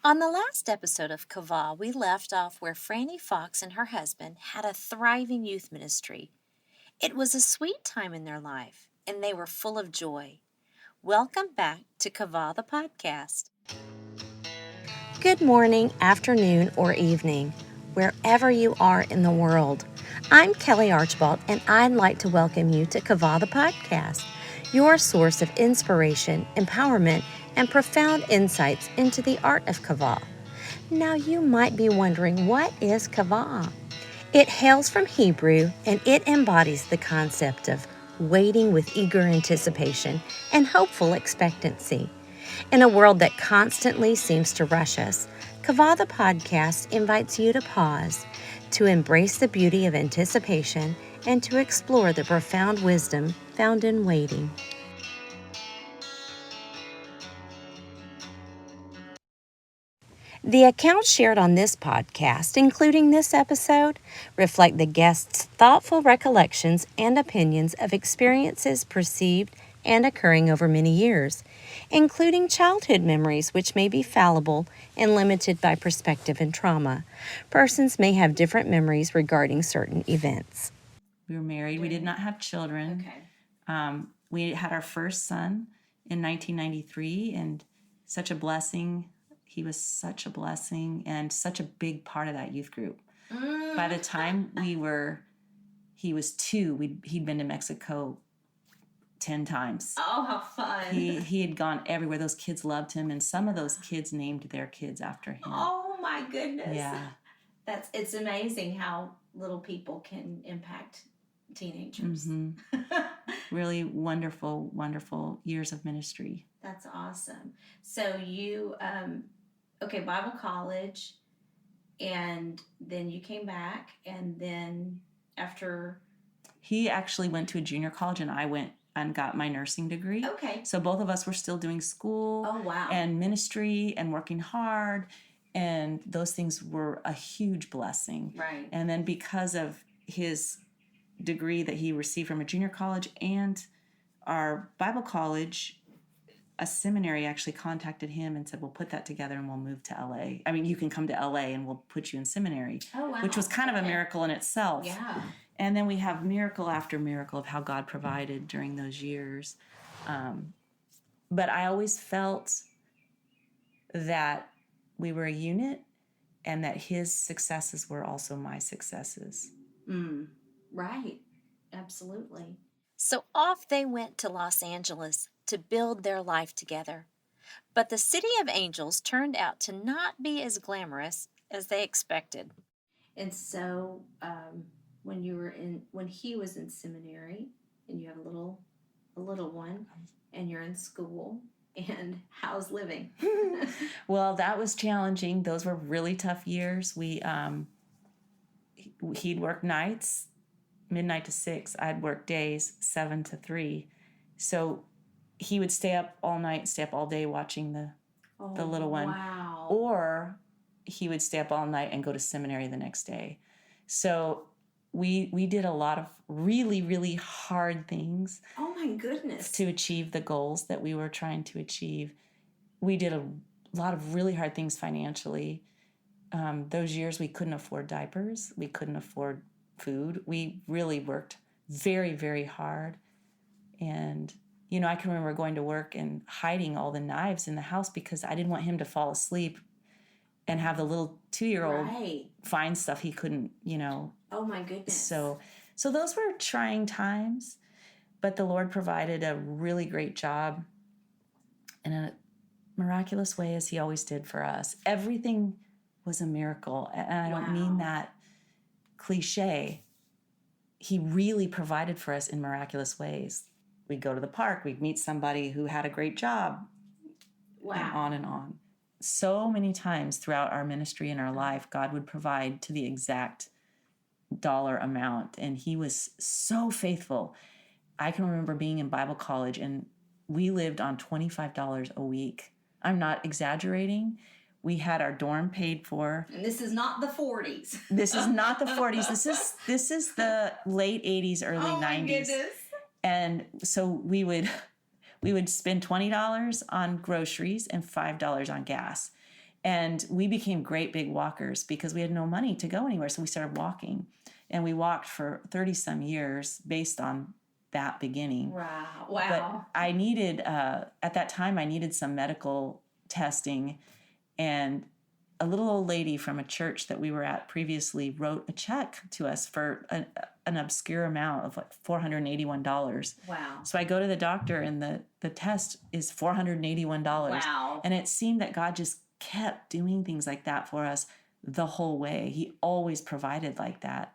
On the last episode of Qavah, we left off where Frani Fox and her husband had a thriving youth ministry. It was a sweet time in their life, and they were full of joy. Welcome back to Qavah the Podcast. Good morning, afternoon, or evening, wherever you are in the world. I'm Kelly Archibald, and I'd like to welcome you to Qavah the Podcast, your source of inspiration, empowerment, and profound insights into the art of Qavah. Now you might be wondering, what is Qavah? It hails from Hebrew, and it embodies the concept of waiting with eager anticipation and hopeful expectancy. In a world that constantly seems to rush us, Qavah the Podcast invites you to pause, to embrace the beauty of anticipation, and to explore the profound wisdom found in waiting. The accounts shared on this podcast, including this episode, reflect the guests' thoughtful recollections and opinions of experiences perceived and occurring over many years, including childhood memories which may be fallible and limited by perspective and trauma. Persons may have different memories regarding certain events. We were married. We did not have children. Okay. We had our first son in 1993, and such a blessing. He was such a blessing and such a big part of that youth group. By the time he was 2, he'd been to Mexico 10 times. Oh, how fun. He had gone everywhere. Those kids loved him, and some of those kids named their kids after him. Oh, my goodness. Yeah. It's amazing how little people can impact teenagers. Mm-hmm. Really wonderful, wonderful years of ministry. That's awesome. So you, Bible college, and then you came back, and then after... He actually went to a junior college, and I went and got my nursing degree. Okay. So both of us were still doing school. Oh, wow. And ministry and working hard, and those things were a huge blessing. Right. And then because of his degree that he received from a junior college and our Bible college, a seminary actually contacted him and said, we'll put that together and we'll move to LA. I mean, you can come to LA and we'll put you in seminary. Oh, wow. Which was kind of a miracle in itself. Yeah. And then we have miracle after miracle of how God provided during those years. But I always felt that we were a unit and that his successes were also my successes. Right. Absolutely. So off they went to Los Angeles to build their life together. But the City of Angels turned out to not be as glamorous as they expected. And so when he was in seminary, and you have a little one, and you're in school, and how's living? Well, that was challenging. Those were really tough years. He'd work nights, midnight to 6. I'd work days, 7 to 3. So he would stay up all night, stay up all day watching the little one. Wow. Or he would stay up all night and go to seminary the next day. So we did a lot of really, really hard things. Oh, my goodness. To achieve the goals that we were trying to achieve. We did a lot of really hard things financially. Those years we couldn't afford diapers. We couldn't afford food. We really worked very, very hard. And, I can remember going to work and hiding all the knives in the house because I didn't want him to fall asleep and have the little 2-year-old find stuff he couldn't, Oh, my goodness. So those were trying times, but the Lord provided a really great job in a miraculous way, as he always did for us. Everything was a miracle, and I don't mean that cliche. He really provided for us in miraculous ways. We'd go to the park, we'd meet somebody who had a great job, and on and on. So many times throughout our ministry and our life, God would provide to the exact dollar amount, and he was so faithful. I can remember being in Bible college, and we lived on $25 a week. I'm not exaggerating. We had our dorm paid for. And this is not the 40s. This is not the 40s. This is the late 80s, early 90s. My goodness. And so we would spend $20 on groceries and $5 on gas. And we became great big walkers because we had no money to go anywhere. So we started walking. And we walked for 30 some years based on that beginning. Wow. But I needed, at that time, I needed some medical testing. And a little old lady from a church that we were at previously wrote a check to us for an obscure amount of like $481. Wow. So I go to the doctor and the test is $481. Wow. And it seemed that God just kept doing things like that for us the whole way. He always provided like that.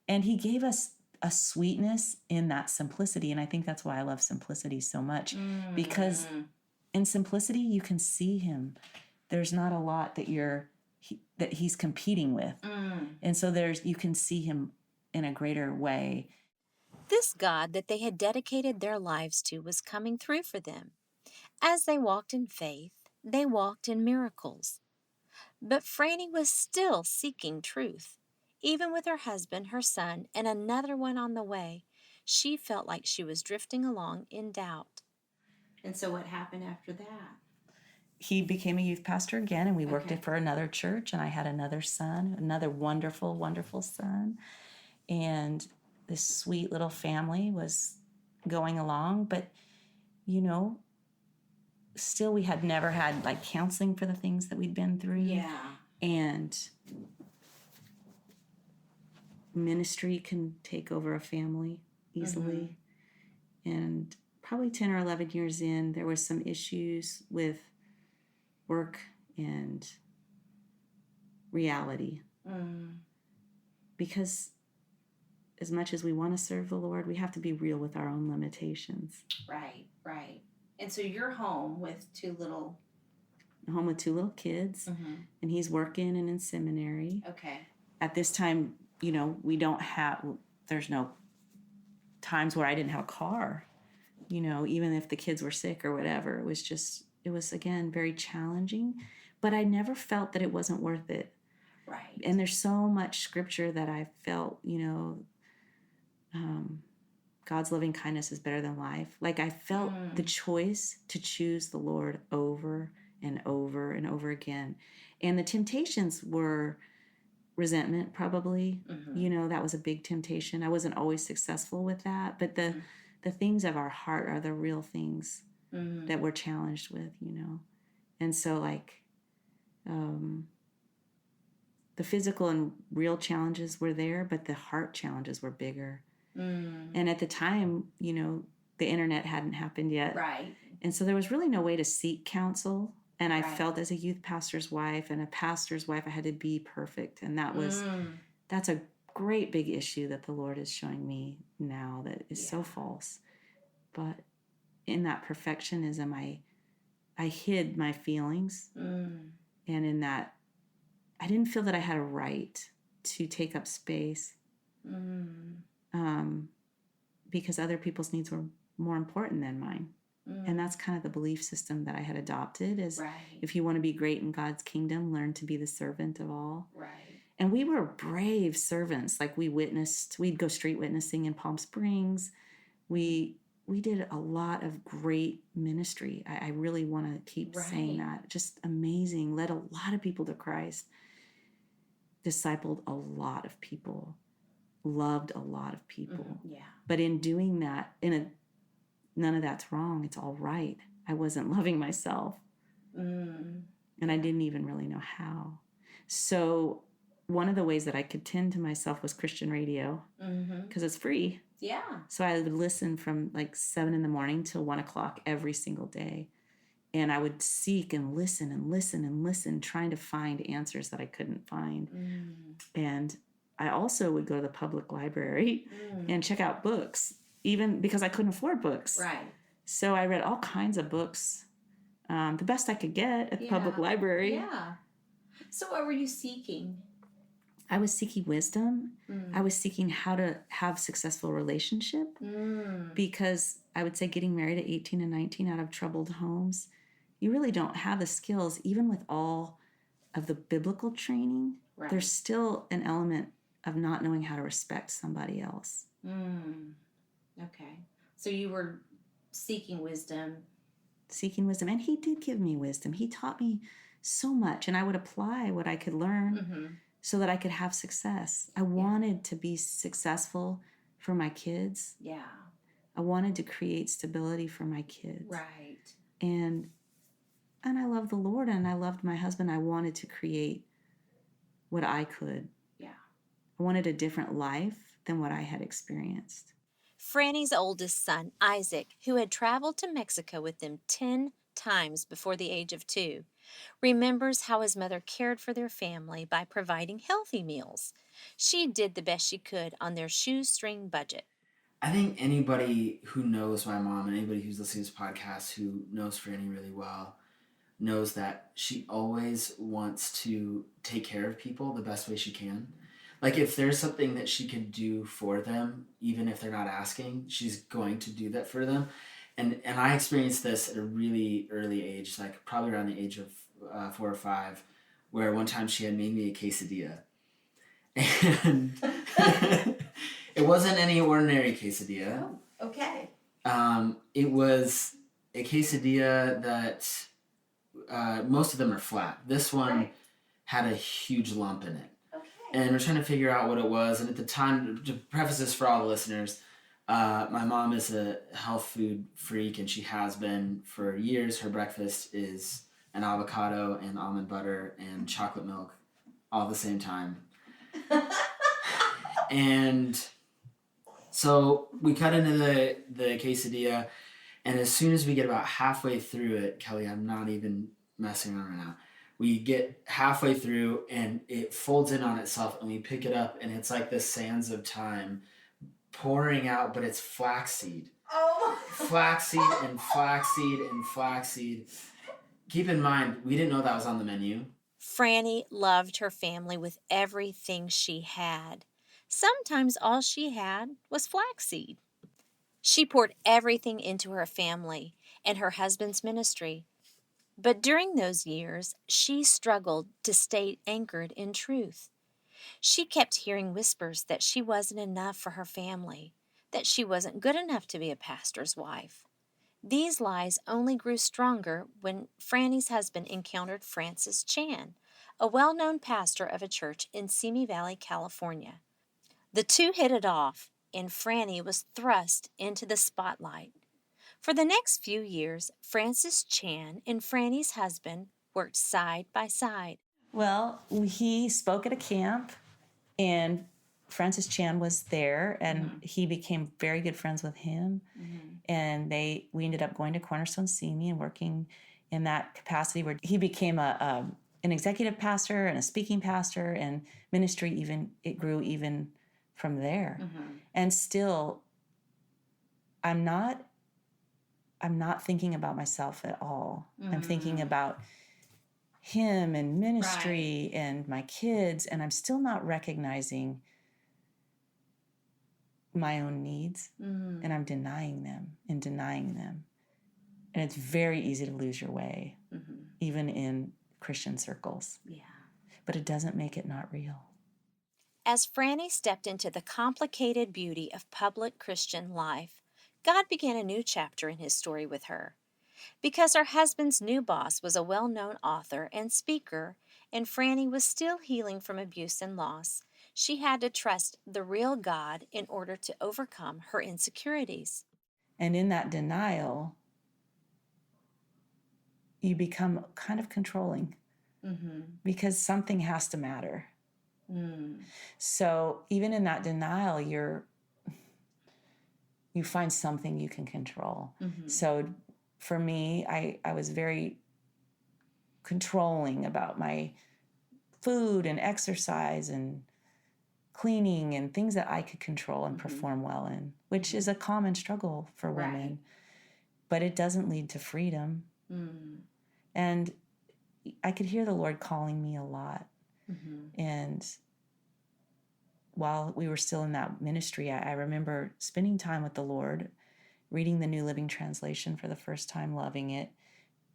And he gave us a sweetness in that simplicity. And I think that's why I love simplicity so much, because in simplicity, you can see him. There's not a lot that that he's competing with. And so you can see him in a greater way. This God that they had dedicated their lives to was coming through for them. As they walked in faith, they walked in miracles. But Franny was still seeking truth. Even with her husband, her son, and another one on the way, she felt like she was drifting along in doubt. And so what happened after that? He became a youth pastor again, and we worked it for another church, and I had another son, another wonderful, wonderful son. And this sweet little family was going along, but, still we had never had like counseling for the things that we'd been through. Yeah. And ministry can take over a family easily. And probably 10 or 11 years in, there was some issues with work and reality. Because as much as we want to serve the Lord, we have to be real with our own limitations. Right. And so you're home with two little kids, and he's working and in seminary. Okay. At this time, there's no times where I didn't have a car, even if the kids were sick or whatever. It was again, very challenging, but I never felt that it wasn't worth it. Right. And there's so much scripture that I felt, God's loving kindness is better than life. Like I felt the choice to choose the Lord over and over and over again. And the temptations were resentment, probably. That was a big temptation. I wasn't always successful with that. But the things of our heart are the real things that we're challenged with, And so the physical and real challenges were there, but the heart challenges were bigger. And at the time, the internet hadn't happened yet. Right. And so there was really no way to seek counsel. And I felt as a youth pastor's wife and a pastor's wife, I had to be perfect. And that's a great big issue that the Lord is showing me now that is so false. But in that perfectionism, I hid my feelings. And in that, I didn't feel that I had a right to take up space. Because other people's needs were more important than mine. And that's kind of the belief system that I had adopted is if you want to be great in God's kingdom, learn to be the servant of all. Right. And we were brave servants. Like we'd go street witnessing in Palm Springs. We did a lot of great ministry. I really want to keep saying that. Just amazing. Led a lot of people to Christ. Discipled a lot of people. Loved a lot of people. Yeah. But in doing that, none of that's wrong. It's all right. I wasn't loving myself. And I didn't even really know how. So one of the ways that I could tend to myself was Christian radio because it's free. Yeah. So I would listen from 7 a.m. till 1 o'clock every single day. And I would seek and listen and listen and listen, trying to find answers that I couldn't find. And I also would go to the public library and check out books, even because I couldn't afford books. Right. So I read all kinds of books, the best I could get at the public library. Yeah. So what were you seeking? I was seeking wisdom. I was seeking how to have successful relationship because I would say getting married at 18 and 19 out of troubled homes, you really don't have the skills, even with all of the biblical training. Right. There's still an element of not knowing how to respect somebody else. Okay. So you were seeking wisdom. Seeking wisdom. And he did give me wisdom. He taught me so much, and I would apply what I could learn so that I could have success. I wanted to be successful for my kids. Yeah. I wanted to create stability for my kids. Right. And I loved the Lord, and I loved my husband. I wanted to create what I could. Yeah. I wanted a different life than what I had experienced. Franny's oldest son, Isaac, who had traveled to Mexico with them 10 times before the age of 2, remembers how his mother cared for their family by providing healthy meals. She did the best she could on their shoestring budget. I think anybody who knows my mom and anybody who's listening to this podcast who knows Franny really well knows that she always wants to take care of people the best way she can. Like, if there's something that she could do for them, even if they're not asking, she's going to do that for them. And I experienced this at a really early age, like probably around the age of 4 or 5, where one time she had made me a quesadilla. And it wasn't any ordinary quesadilla. Oh, okay. It was a quesadilla that most of them are flat. This one had a huge lump in it. Okay. And we're trying to figure out what it was. And at the time, to preface this for all the listeners, my mom is a health food freak, and she has been for years. Her breakfast is an avocado and almond butter and chocolate milk all at the same time. And so we cut into the quesadilla, and as soon as we get about halfway through it, Kelly, I'm not even messing around right now. We get halfway through, and it folds in on itself, and we pick it up, and it's like the sands of time pouring out, but it's flaxseed. Oh. Flaxseed and flaxseed and flaxseed. Keep in mind, we didn't know that was on the menu. Franny loved her family with everything she had. Sometimes all she had was flaxseed. She poured everything into her family and her husband's ministry. But during those years, she struggled to stay anchored in truth. She kept hearing whispers that she wasn't enough for her family, that she wasn't good enough to be a pastor's wife. These lies only grew stronger when Franny's husband encountered Francis Chan, a well-known pastor of a church in Simi Valley, California. The two hit it off, and Franny was thrust into the spotlight. For the next few years, Francis Chan and Franny's husband worked side by side. Well, he spoke at a camp, and Francis Chan was there, and he became very good friends with him. And we ended up going to Cornerstone Simi and working in that capacity, where he became an executive pastor and a speaking pastor, and ministry it grew even from there. And still, I'm not thinking about myself at all. I'm thinking about him and ministry and my kids, and I'm still not recognizing my own needs, and I'm denying them. And it's very easy to lose your way, even in Christian circles. Yeah. But it doesn't make it not real. As Franny stepped into the complicated beauty of public Christian life, God began a new chapter in his story with her. Because her husband's new boss was a well-known author and speaker, and Franny was still healing from abuse and loss, she had to trust the real God in order to overcome her insecurities. And in that denial, you become kind of controlling, because something has to matter. So even in that denial, you find something you can control. So for me, I was very controlling about my food and exercise and cleaning and things that I could control and perform well in, which is a common struggle for women. But it doesn't lead to freedom. And I could hear the Lord calling me a lot. And while we were still in that ministry, I remember spending time with the Lord, reading the New Living Translation for the first time, loving it.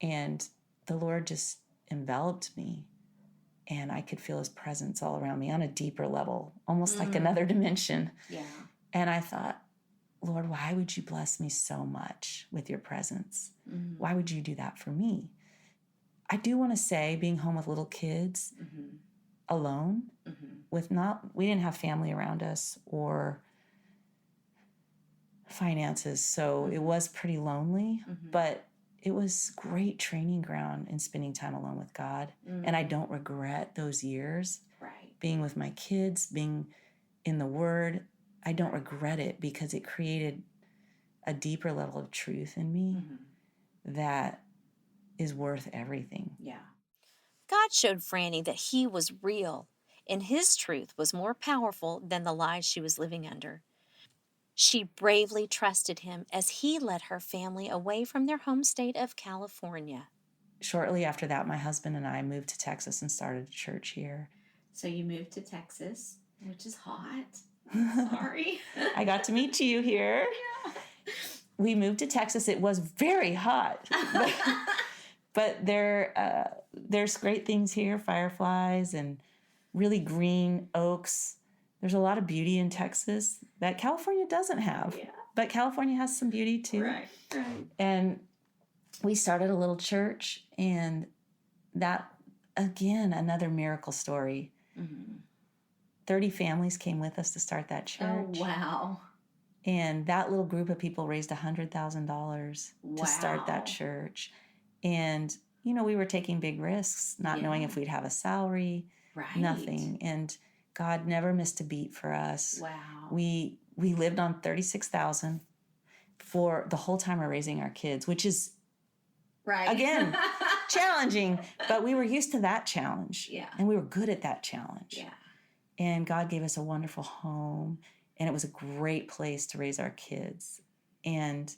And the Lord just enveloped me, and I could feel his presence all around me on a deeper level, almost like another dimension. Yeah. And I thought, Lord, why would you bless me so much with your presence? Why would you do that for me? I do want to say being home with little kids alone we didn't have family around us or finances. So it was pretty lonely, but it was great training ground in spending time alone with God. And I don't regret those years being with my kids, being in the Word. I don't regret it because it created a deeper level of truth in me that is worth everything. Yeah. God showed Franny that he was real, and his truth was more powerful than the lies she was living under. She bravely trusted him as he led her family away from their home state of California. Shortly after that, my husband and I moved to Texas and started a church here. So you moved to Texas, which is hot. Sorry. I got to meet you here. Yeah. We moved to Texas. It was very hot. But there's great things here, fireflies and really green oaks. There's a lot of beauty in Texas that California doesn't have. Yeah. But California has some beauty too. Right. And we started a little church, and that, again, another miracle story. 30 families came with us to start that church. Oh, wow. And that little group of people raised $100,000 to start that church. And, we were taking big risks, not knowing if we'd have a salary, nothing. And God never missed a beat for us. Wow. We lived on $36,000 for the whole time we're raising our kids, which is, again, challenging. But we were used to that challenge. Yeah. And we were good at that challenge. Yeah. And God gave us a wonderful home. And it was a great place to raise our kids. And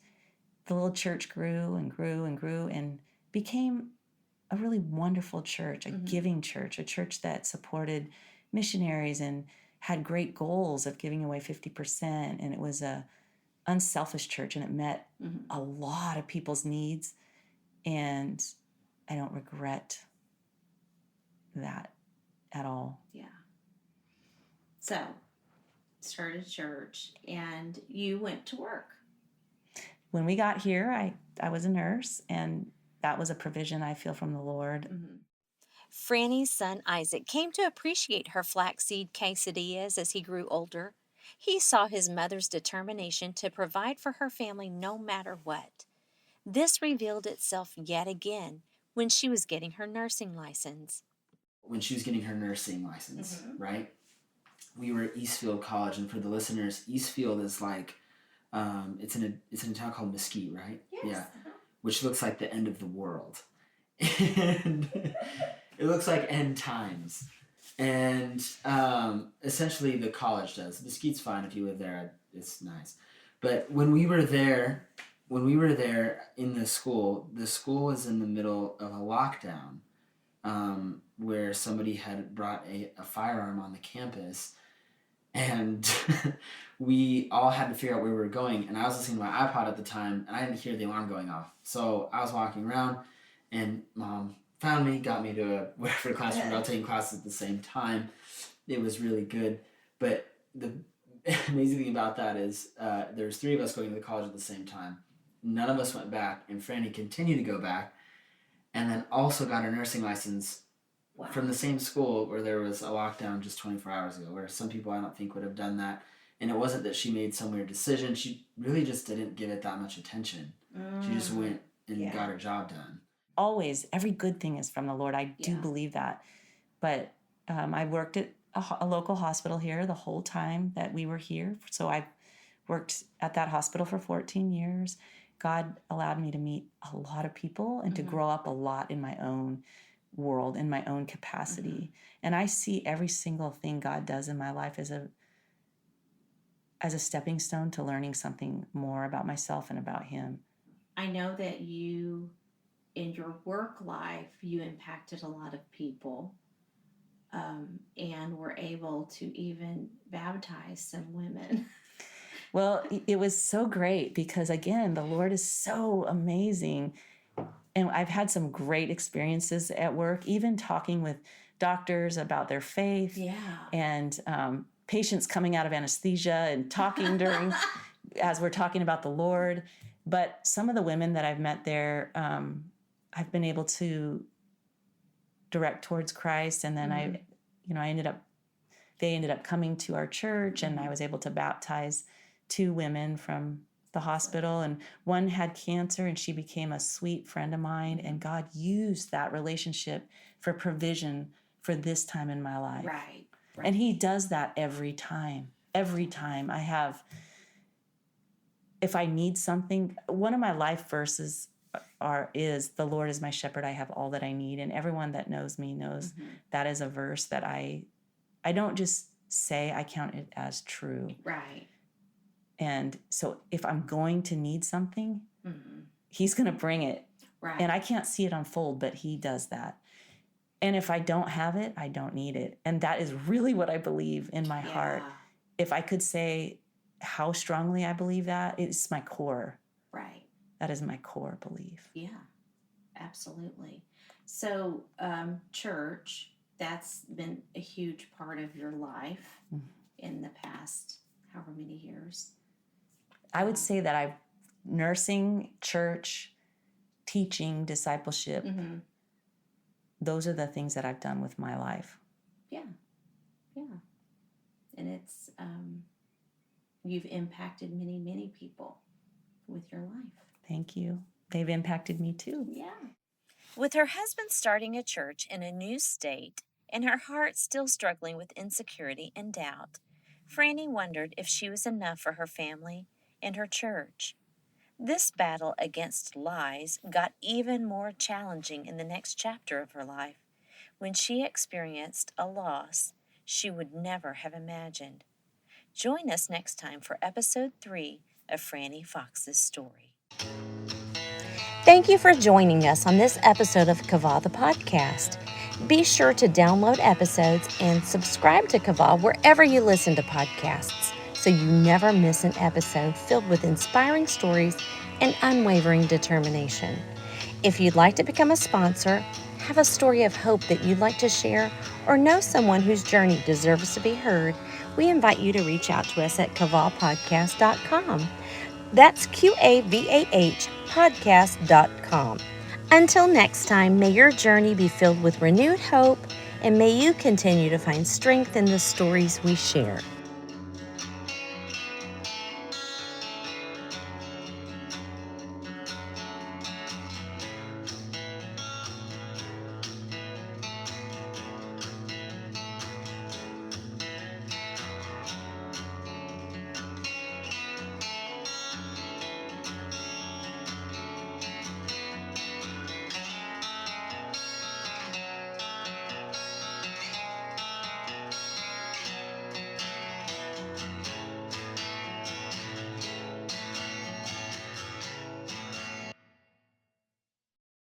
the little church grew and grew and grew and became a really wonderful church, a giving church, a church that supported missionaries and had great goals of giving away 50%. And it was a unselfish church, and it met a lot of people's needs. And I don't regret that at all. Yeah. So, started church, and you went to work. When we got here, I was a nurse, and that was a provision I feel from the Lord. Franny's son Isaac came to appreciate her flaxseed quesadillas as he grew older. He saw his mother's determination to provide for her family no matter what. This revealed itself yet again when she was getting her nursing license. Right? We were at Eastfield College, and for the listeners, Eastfield is like, it's in a town called Mesquite, right? Yes. Yeah. Which looks like the end of the world. And it looks like end times. And essentially the college does. Mesquite's fine if you live there. It's nice. But when we were there in the school was in the middle of a lockdown where somebody had brought a firearm on the campus. And we all had to figure out where we were going. And I was listening to my iPod at the time, and I didn't hear the alarm going off. So I was walking around, and Mom found me, got me to whatever classroom. We were all taking classes at the same time. It was really good. But the amazing thing about that is there was 3 of us going to the college at the same time. None of us went back, and Franny continued to go back, and then also got her nursing license from the same school where there was a lockdown just 24 hours ago, where some people I don't think would have done that. And it wasn't that she made some weird decision. She really just didn't give it that much attention. She just went and got her job done. Always, every good thing is from the Lord. I do believe that. But I worked at a local hospital here the whole time that we were here. So I worked at that hospital for 14 years. God allowed me to meet a lot of people and to grow up a lot in my own world, in my own capacity. And I see every single thing God does in my life as a stepping stone to learning something more about myself and about Him. I know that you, in your work life, you impacted a lot of people and were able to even baptize some women. Well, it was so great because, again, the Lord is so amazing. And I've had some great experiences at work, even talking with doctors about their faith. Yeah. And patients coming out of anesthesia and talking during, as we're talking about the Lord. But some of the women that I've met there, I've been able to direct towards Christ. And then they ended up coming to our church, and I was able to baptize 2 women from the hospital, and one had cancer, and she became a sweet friend of mine, and God used that relationship for provision for this time in my life. Right. And he does that every time. Every time if I need something, one of my life verses is the Lord is my shepherd, I have all that I need. And everyone that knows me knows that is a verse that I don't just say, I count it as true. Right. And so if I'm going to need something, he's going to bring it. Right. And I can't see it unfold, but he does that. And if I don't have it, I don't need it. And that is really what I believe in my heart. If I could say how strongly I believe that, it's my core. Right. That is my core belief. Yeah, absolutely. So, church, that's been a huge part of your life in the past however many years. I would say that nursing, church, teaching, discipleship, those are the things that I've done with my life. Yeah. And it's, you've impacted many, many people with your life. Thank you. They've impacted me too. Yeah. With her husband starting a church in a new state and her heart still struggling with insecurity and doubt, Frani wondered if she was enough for her family and her church. This battle against lies got even more challenging in the next chapter of her life, when she experienced a loss she would never have imagined. Join us next time for episode 3 of Frani Fox's story. Thank you for joining us on this episode of Qavah the Podcast. Be sure to download episodes and subscribe to Qavah wherever you listen to podcasts, so you never miss an episode filled with inspiring stories and unwavering determination. If you'd like to become a sponsor, have a story of hope that you'd like to share, or know someone whose journey deserves to be heard, we invite you to reach out to us at qavahpodcast.com. That's QAVAH podcast.com. Until next time, may your journey be filled with renewed hope, and may you continue to find strength in the stories we share.